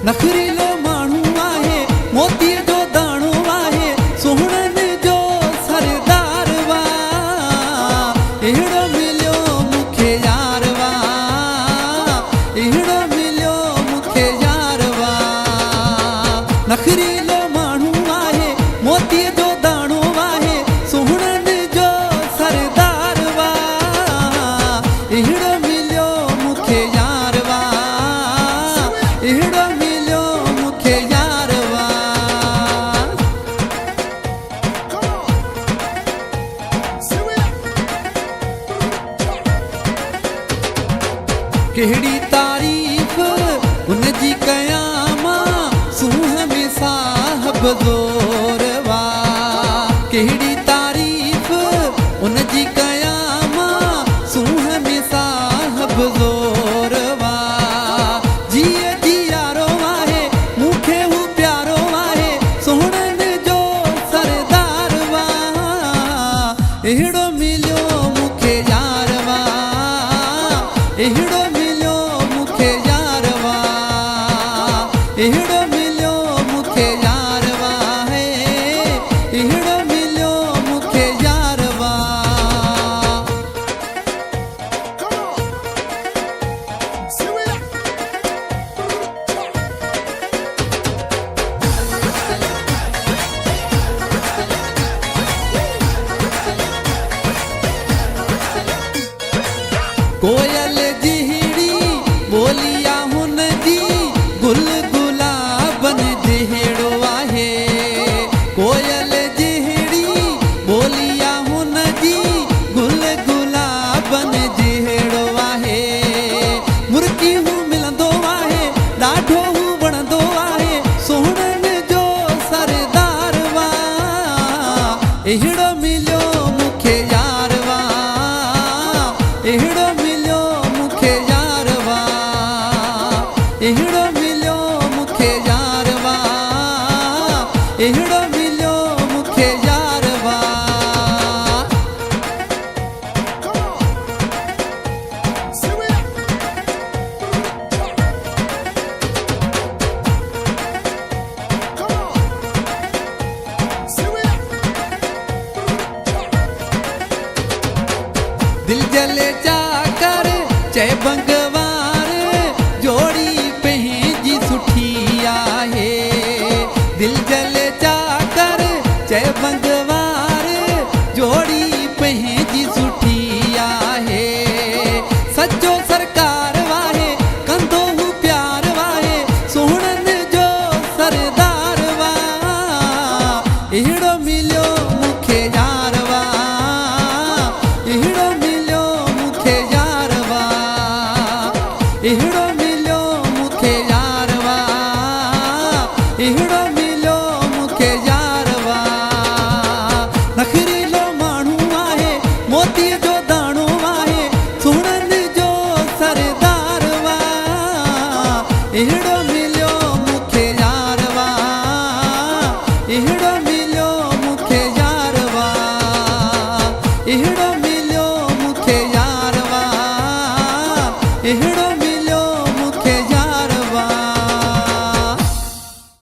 नखरीलो माण्हू आहे मोतीअ जो दाणो आहे सुहिणनि जो सरदार वा अहिड़ो मिलियो मूंखे यार वा अहिड़ो मिलियो मूंखे यार वा नखरीलो माण्हू आहे मोतीअ जो दाणो आहे सुहिणनि जो सरदार वा अहिड़ो मिलियो मूंखे यार वा अहिड़ो मिलियो मूंखे यार वा कहिड़ी तारीफ़ उन जी कयां मां सूंह में साहब ज़ोर वा कहिड़ी तारीफ़ उन जी कयां मां सूंह में साहब ज़ोर वा जीअ जी यारो आहे मूंखे हू प्यारो आहे सुहिणनि जो सरदार वा अहिड़ो मिलियो मूंखे यार वा अहिड़ो मिलियो मूंखे यार वा अहिड़ो मिलियो मूंखे यार वा अहिड़ो मिलियो मूंखे यार वा कोयल जहिड़ी बोलिया हुन जी गुल गुलाबन जहिड़ो आहे कोयल जहिड़ी बोलिया हुन जी गुल गुलाबन जहिड़ो आहे मुर्गी हू मिलंदो आहे ॾाढो हू वणंदो आहे सुहिणनि जो सरदार वा अहिड़ो मिलियो मूंखे यार वा अहिड़ो मिलियो मूंखे यार वा अहिड़ो मिलियो मूंखे यार वा अहिड़ो मिलियो मूंखे यार वा दिल जले जाकर चए बंगवार जोड़ी पंहिंजी सुठी आहे दिल जले जाकर चए बंगवार जोड़ी पंहिंजी सुठी आहे सचो सरकार वाहे कंदो हू प्यार वाहे सुहिणनि जो सरदार वा अहिड़ो मिलियो मूंखे यार वा अहिड़ो मिलियो मूंखे यार वा अहिड़ो मिलियो मूंखे यार वा अहिड़ो मिलियो मूंखे यार वा नखरीलो माण्हू आहे मोतीअ जो दाणो आहे सुहिणनि जो सरदार वा अहिड़ो मिलियो मूंखे यार वा अहिड़ो मिलियो मूंखे यार वा अहिड़ो मिलियो मूंखे यार वा अहिड़ो